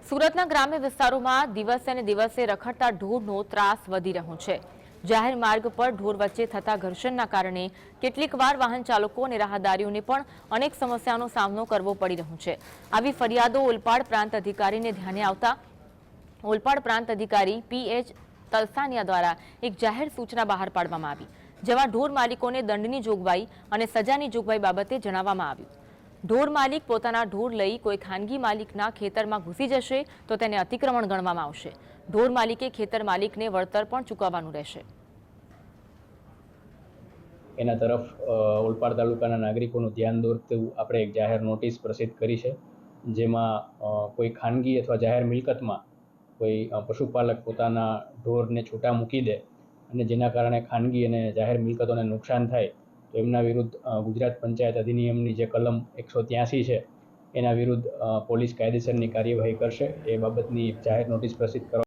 સુરતના ગ્રામ્ય વિસ્તારોમાં દિવસે ને દિવસે રખડતા ઢોરનો ત્રાસ વધી રહ્યો છે। જાહેર માર્ગ પર ઢોર વચ્ચે થતા ઘર્ષણના કારણે કેટલીકવાર વાહન ચાલકો અને રાહદારીઓને પણ અનેક સમસ્યાનો સામનો કરવો પડી રહ્યો છે। આવી ફરિયાદો ઓલપાડ પ્રાંત અધિકારીને ધ્યાને આવતા ઓલપાડ પ્રાંત અધિકારી પીએચ તલસાનિયા દ્વારા એક જાહેર સૂચના બહાર પાડવામાં આવી, જેમાં ઢોર માલિકોને દંડની જોગવાઈ અને સજાની જોગવાઈ બાબતે જણાવવામાં આવ્યું। ઢોર માલિક પોતાના ઢોર લઈ કોઈ ખાનગી માલિકના ખેતરમાં ઘૂસી જશે તો તેને અતિક્રમણ ગણવામાં આવશે। ઢોર માલિકે ખેતર માલિકને વળતર પણ ચૂકવવાનું રહેશે। એના તરફ ઓલપાડ તાલુકાના નાગરિકોનું ધ્યાન દોરતું આપણે એક જાહેર નોટિસ પ્રસિદ્ધ કરી છે, જેમાં કોઈ ખાનગી અથવા જાહેર મિલકતમાં કોઈ પશુપાલક પોતાના ઢોરને છૂટા મૂકી દે અને જેના કારણે ખાનગી અને જાહેર મિલકતોને નુકસાન થાય તો એમના વિરુદ્ધ ગુજરાત પંચાયત અધિનિયમની જે કલમ 183 છે એના વિરુદ્ધ પોલીસ કાયદેસરની કાર્યવાહી કરશે। એ બાબતની જાહેર નોટિસ પ્રસિદ્ધ કરવા